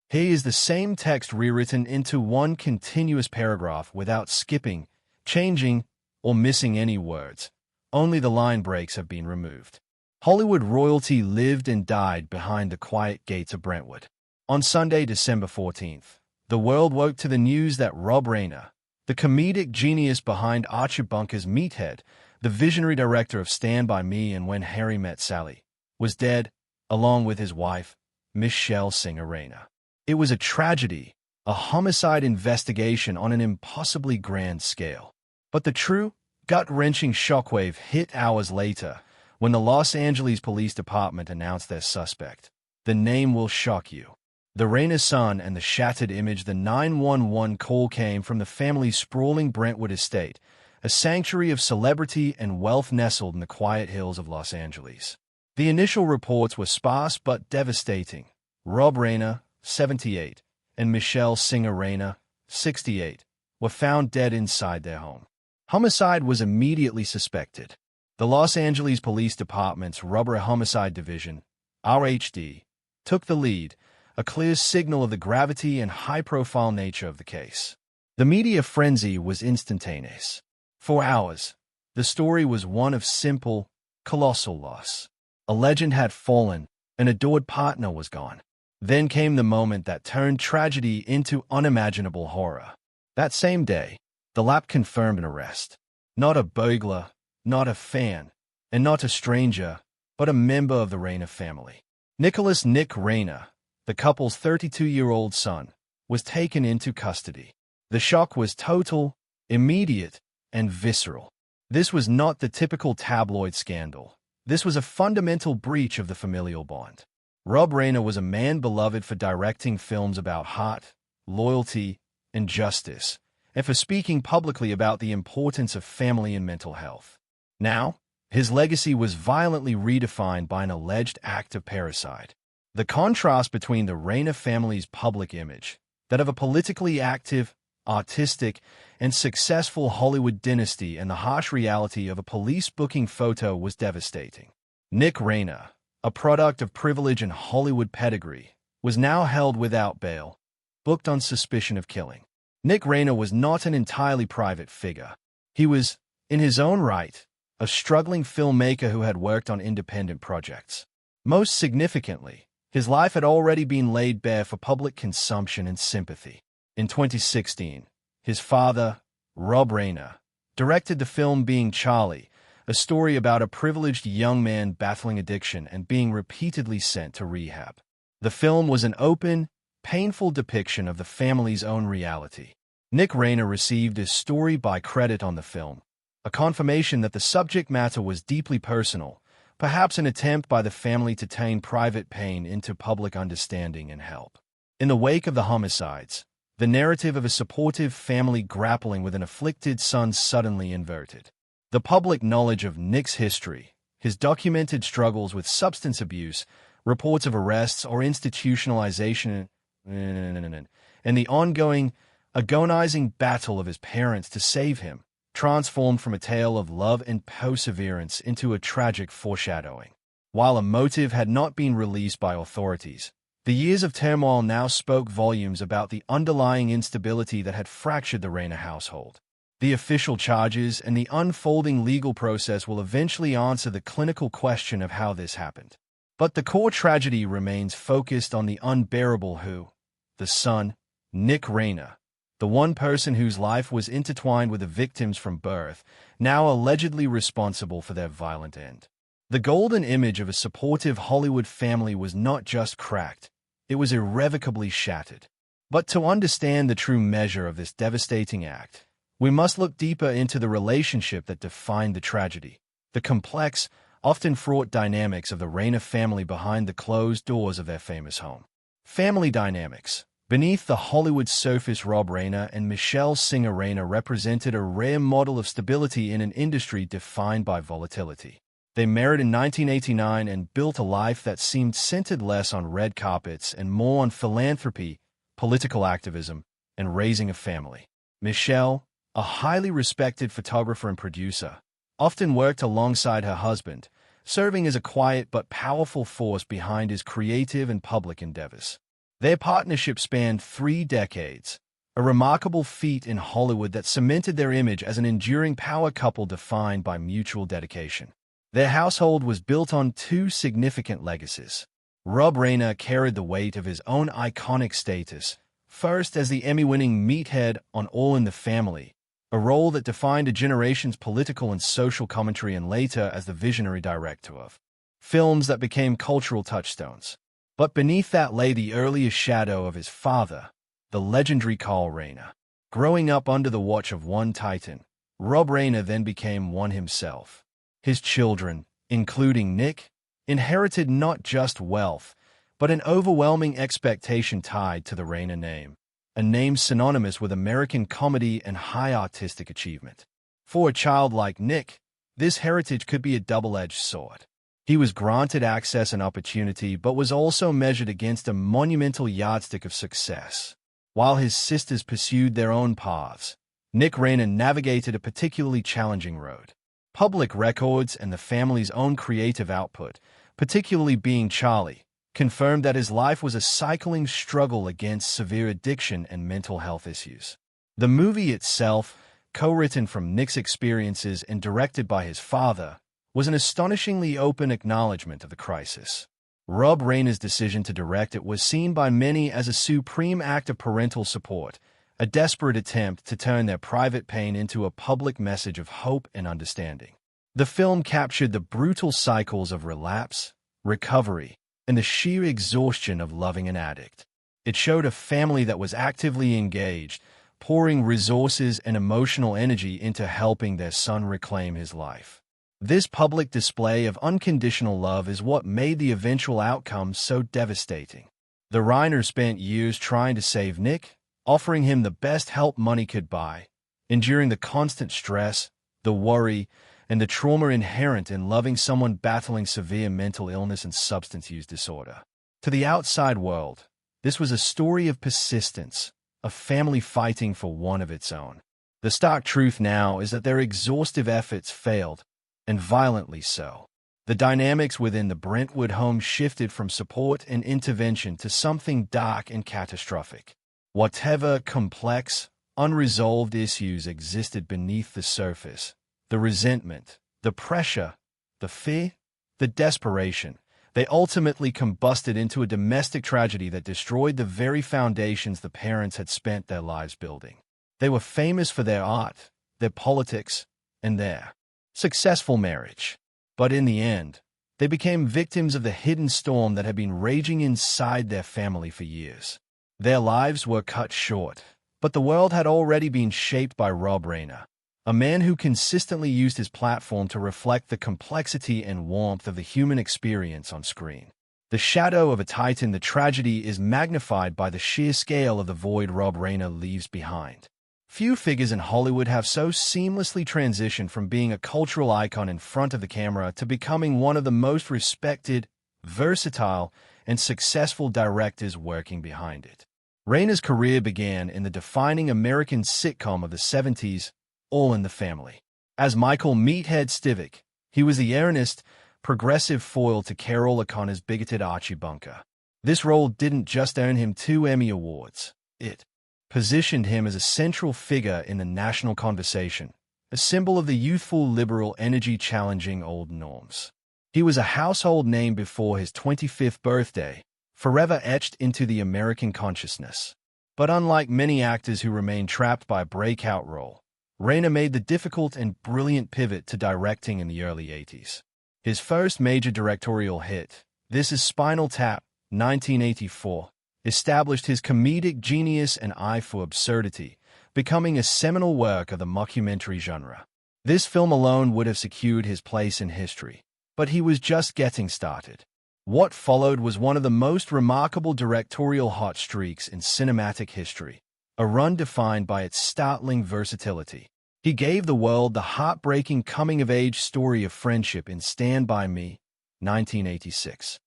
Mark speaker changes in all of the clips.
Speaker 1: Here is the same text rewritten into one continuous paragraph without skipping, changing, or missing any words. Only the line breaks have been removed. Hollywood royalty lived and died behind the quiet gates of Brentwood. On Sunday, December 14th, the world woke to the news that Rob Reiner, the comedic genius behind Archie Bunker's Meathead, the visionary director of Stand By Me and When Harry Met Sally, was dead, along with his wife, Michelle Singer Reiner. It was a tragedy, a homicide investigation on an impossibly grand scale. But the true, gut-wrenching shockwave hit hours later when the Los Angeles Police Department announced their suspect. The name will shock you. The Reiner son and the shattered image. The 911 call came from the family's sprawling Brentwood estate, a sanctuary of celebrity and wealth nestled in the quiet hills of Los Angeles. The initial reports were sparse but devastating. Rob Reiner, 78, and Michelle Singer Reiner, 68, were found dead inside their home. Homicide was immediately suspected. The Los Angeles Police Department's Rubber Homicide Division, RHD, took the lead, a clear signal of the gravity and high-profile nature of the case. The media frenzy was instantaneous. For hours, the story was one of simple, colossal loss. A legend had fallen, an adored partner was gone. Then came the moment that turned tragedy into unimaginable horror. That same day, the lab confirmed an arrest. Not a burglar, not a fan, and not a stranger, but a member of the Reiner family. Nicholas "Nick" Reiner, the couple's 32-year-old son, was taken into custody. The shock was total, immediate, and visceral. This was not the typical tabloid scandal. This was a fundamental breach of the familial bond. Rob Reiner was a man beloved for directing films about heart, loyalty, and justice, and for speaking publicly about the importance of family and mental health. Now, his legacy was violently redefined by an alleged act of parricide. The contrast between the Reiner family's public image, that of a politically active, artistic, and successful Hollywood dynasty, and the harsh reality of a police booking photo was devastating. Nick Reiner, a product of privilege and Hollywood pedigree, was now held without bail, booked on suspicion of killing. Nick Reiner was not an entirely private figure. He was, in his own right, a struggling filmmaker who had worked on independent projects. Most significantly, his life had already been laid bare for public consumption and sympathy. In 2016, his father, Rob Reiner, directed the film Being Charlie, a story about a privileged young man battling addiction and being repeatedly sent to rehab. The film was an open, painful depiction of the family's own reality. Nick Reiner received his story by credit on the film, a confirmation that the subject matter was deeply personal, perhaps an attempt by the family to turn private pain into public understanding and help. In the wake of the homicides, the narrative of a supportive family grappling with an afflicted son suddenly inverted. The public knowledge of Nick's history, his documented struggles with substance abuse, reports of arrests or institutionalization, and the ongoing, agonizing battle of his parents to save him, transformed from a tale of love and perseverance into a tragic foreshadowing. While a motive had not been released by authorities, the years of turmoil now spoke volumes about the underlying instability that had fractured the Reiner household. The official charges and the unfolding legal process will eventually answer the clinical question of how this happened. But the core tragedy remains focused on the unbearable who, the son, Nick Reiner, the one person whose life was intertwined with the victims from birth, now allegedly responsible for their violent end. The golden image of a supportive Hollywood family was not just cracked, it was irrevocably shattered. But to understand the true measure of this devastating act, we must look deeper into the relationship that defined the tragedy, the complex, often fraught dynamics of the Reiner family behind the closed doors of their famous home. Family dynamics. Beneath the Hollywood surface, Rob Reiner and Michelle Singer Reiner represented a rare model of stability in an industry defined by volatility. They married in 1989 and built a life that seemed centered less on red carpets and more on philanthropy, political activism, and raising a family. Michelle, a highly respected photographer and producer, often worked alongside her husband, serving as a quiet but powerful force behind his creative and public endeavors. Their partnership spanned 3 decades, a remarkable feat in Hollywood that cemented their image as an enduring power couple defined by mutual dedication. Their household was built on two significant legacies. Rob Reiner carried the weight of his own iconic status, first as the Emmy-winning meathead on All in the Family, a role that defined a generation's political and social commentary, and later as the visionary director of films that became cultural touchstones. But beneath that lay the earliest shadow of his father, the legendary Carl Reiner. Growing up under the watch of one titan, Rob Reiner then became one himself. His children, including Nick, inherited not just wealth, but an overwhelming expectation tied to the Reiner name, a name synonymous with American comedy and high artistic achievement. For a child like Nick, this heritage could be a double-edged sword. He was granted access and opportunity, but was also measured against a monumental yardstick of success. While his sisters pursued their own paths, Nick Reiner navigated a particularly challenging road. Public records and the family's own creative output, particularly being Charlie, confirmed that his life was a cycling struggle against severe addiction and mental health issues. The movie itself, co-written from Nick's experiences and directed by his father, was an astonishingly open acknowledgement of the crisis. Rob Reiner's decision to direct it was seen by many as a supreme act of parental support, a desperate attempt to turn their private pain into a public message of hope and understanding. The film captured the brutal cycles of relapse, recovery, and the sheer exhaustion of loving an addict. It showed a family that was actively engaged, pouring resources and emotional energy into helping their son reclaim his life. This public display of unconditional love is what made the eventual outcome so devastating. The Reiners spent years trying to save Nick, offering him the best help money could buy, enduring the constant stress, the worry, and the trauma inherent in loving someone battling severe mental illness and substance use disorder. To the outside world, this was a story of persistence, a family fighting for one of its own. The stark truth now is that their exhaustive efforts failed, and violently so. The dynamics within the Brentwood home shifted from support and intervention to something dark and catastrophic. Whatever complex, unresolved issues existed beneath the surface, the resentment, the pressure, the fear, the desperation, they ultimately combusted into a domestic tragedy that destroyed the very foundations the parents had spent their lives building. They were famous for their art, their politics, and their successful marriage. But in the end, they became victims of the hidden storm that had been raging inside their family for years. Their lives were cut short, but the world had already been shaped by Rob Reiner, a man who consistently used his platform to reflect the complexity and warmth of the human experience on screen. The shadow of a titan, the tragedy is magnified by the sheer scale of the void Rob Reiner leaves behind. Few figures in Hollywood have so seamlessly transitioned from being a cultural icon in front of the camera to becoming one of the most respected, versatile, and successful directors working behind it. Reiner's career began in the defining American sitcom of the 70s, All in the Family. As Michael "Meathead" Stivic, he was the earnest, progressive foil to Carol O'Connor's bigoted Archie Bunker. This role didn't just earn him 2 Emmy Awards. It positioned him as a central figure in the national conversation, a symbol of the youthful liberal energy challenging old norms. He was a household name before his 25th birthday, forever etched into the American consciousness. But unlike many actors who remain trapped by a breakout role, Reiner made the difficult and brilliant pivot to directing in the early 80s. His first major directorial hit, This Is Spinal Tap, 1984, established his comedic genius and eye for absurdity, becoming a seminal work of the mockumentary genre. This film alone would have secured his place in history, but he was just getting started. What followed was one of the most remarkable directorial hot streaks in cinematic history, a run defined by its startling versatility. He gave the world the heartbreaking coming-of-age story of friendship in Stand By Me, 1986.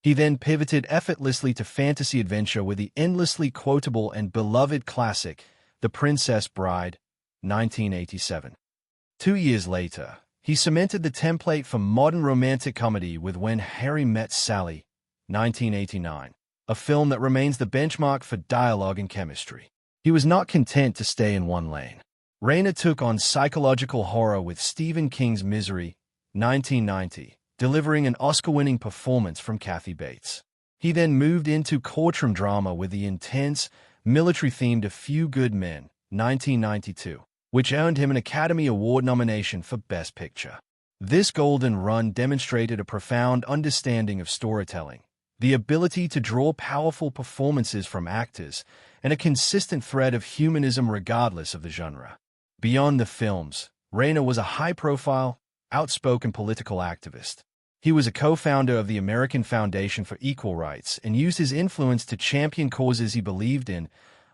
Speaker 1: He then pivoted effortlessly to fantasy adventure with the endlessly quotable and beloved classic, The Princess Bride, 1987. 2 years later, he cemented the template for modern romantic comedy with When Harry Met Sally, 1989, a film that remains the benchmark for dialogue and chemistry. He was not content to stay in one lane. Reiner took on psychological horror with Stephen King's Misery, 1990, delivering an Oscar-winning performance from Kathy Bates. He then moved into courtroom drama with the intense, military-themed A Few Good Men, 1992, which earned him an Academy Award nomination for Best Picture. This golden run demonstrated a profound understanding of storytelling, the ability to draw powerful performances from actors, and a consistent thread of humanism regardless of the genre. Beyond the films, Reiner was a high-profile, outspoken political activist. He was a co-founder of the American Foundation for Equal Rights and used his influence to champion causes he believed in,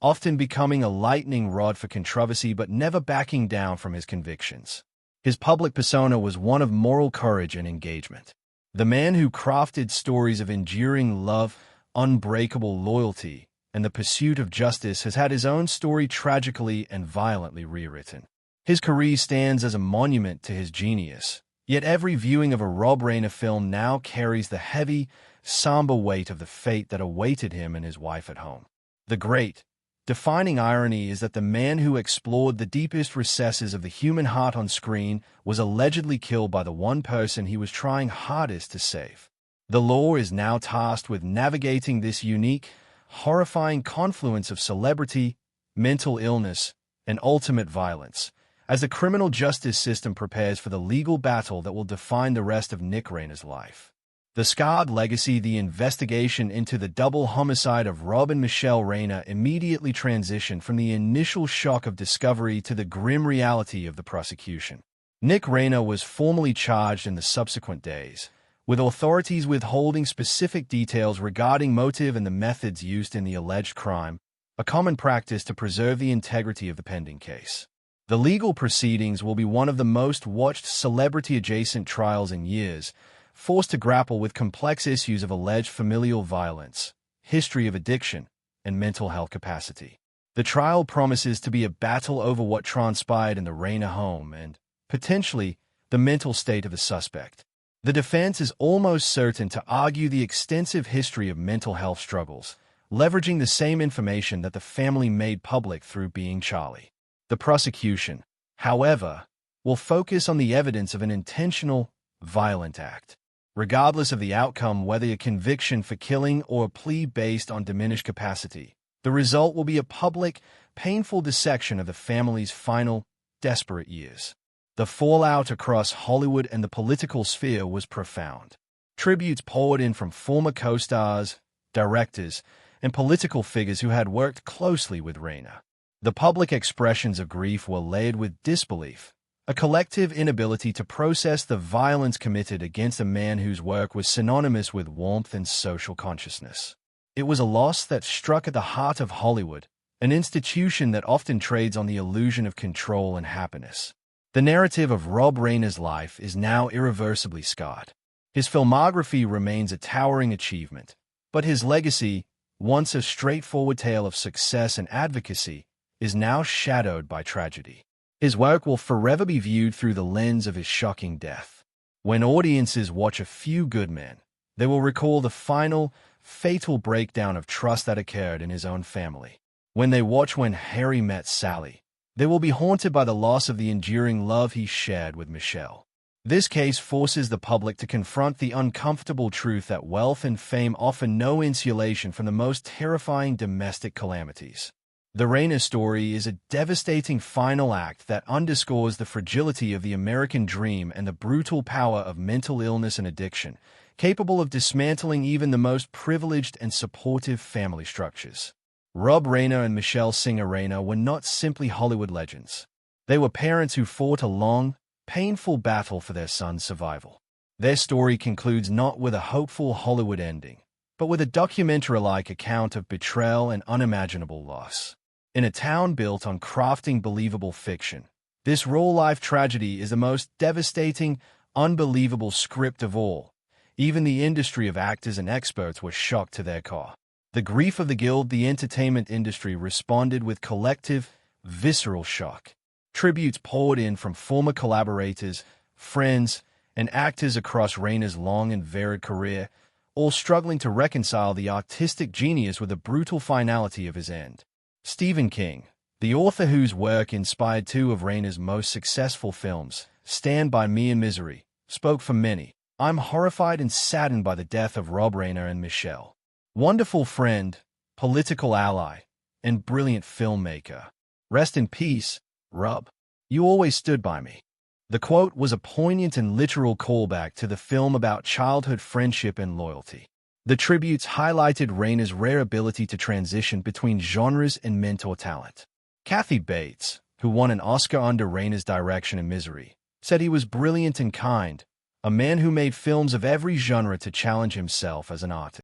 Speaker 1: often becoming a lightning rod for controversy but never backing down from his convictions. His public persona was one of moral courage and engagement. The man who crafted stories of enduring love, unbreakable loyalty, and the pursuit of justice has had his own story tragically and violently rewritten. His career stands as a monument to his genius. Yet every viewing of a Rob Reiner film now carries the heavy, somber weight of the fate that awaited him and his wife at home. The great, defining irony is that the man who explored the deepest recesses of the human heart on screen was allegedly killed by the one person he was trying hardest to save. The law is now tasked with navigating this unique, horrifying confluence of celebrity, mental illness, and ultimate violence, as the criminal justice system prepares for the legal battle that will define the rest of Nick Reiner's life. The scarred legacy. The investigation into the double homicide of Rob and Michelle Reiner immediately transitioned from the initial shock of discovery to the grim reality of the prosecution. Nick Reiner was formally charged in the subsequent days, with authorities withholding specific details regarding motive and the methods used in the alleged crime, a common practice to preserve the integrity of the pending case. The legal proceedings will be one of the most watched celebrity-adjacent trials in years, forced to grapple with complex issues of alleged familial violence, history of addiction, and mental health capacity. The trial promises to be a battle over what transpired in the Reiner home and, potentially, the mental state of the suspect. The defense is almost certain to argue the extensive history of mental health struggles, leveraging the same information that the family made public through Being Charlie. The prosecution, however, will focus on the evidence of an intentional, violent act. Regardless of the outcome, whether a conviction for killing or a plea based on diminished capacity, the result will be a public, painful dissection of the family's final, desperate years. The fallout across Hollywood and the political sphere was profound. Tributes poured in from former co-stars, directors, and political figures who had worked closely with Reiner. The public expressions of grief were layered with disbelief, a collective inability to process the violence committed against a man whose work was synonymous with warmth and social consciousness. It was a loss that struck at the heart of Hollywood, an institution that often trades on the illusion of control and happiness. The narrative of Rob Reiner's life is now irreversibly scarred. His filmography remains a towering achievement, but his legacy, once a straightforward tale of success and advocacy, is now shadowed by tragedy. His work will forever be viewed through the lens of his shocking death. When audiences watch A Few Good Men, they will recall the final, fatal breakdown of trust that occurred in his own family. When they watch When Harry Met Sally, they will be haunted by the loss of the enduring love he shared with Michelle. This case forces the public to confront the uncomfortable truth that wealth and fame offer no insulation from the most terrifying domestic calamities. The Reiner story is a devastating final act that underscores the fragility of the American dream and the brutal power of mental illness and addiction, capable of dismantling even the most privileged and supportive family structures. Rob Reiner and Michelle Singer Reiner were not simply Hollywood legends. They were parents who fought a long, painful battle for their son's survival. Their story concludes not with a hopeful Hollywood ending, but with a documentary-like account of betrayal and unimaginable loss. In a town built on crafting believable fiction, this real-life tragedy is the most devastating, unbelievable script of all. Even the industry of actors and experts were shocked to their core. The grief of the guild, the entertainment industry responded with collective, visceral shock. Tributes poured in from former collaborators, friends, and actors across Reiner's long and varied career, all struggling to reconcile the artistic genius with the brutal finality of his end. Stephen King, the author whose work inspired two of Reiner's most successful films, Stand By Me and Misery, spoke for many. I'm horrified and saddened by the death of Rob Reiner and Michelle. Wonderful friend, political ally, and brilliant filmmaker. Rest in peace, Rob. You always stood by me. The quote was a poignant and literal callback to the film about childhood friendship and loyalty. The tributes highlighted Reiner's rare ability to transition between genres and mentor talent. Kathy Bates, who won an Oscar under Reiner's direction in Misery, said he was brilliant and kind, a man who made films of every genre to challenge himself as an artist.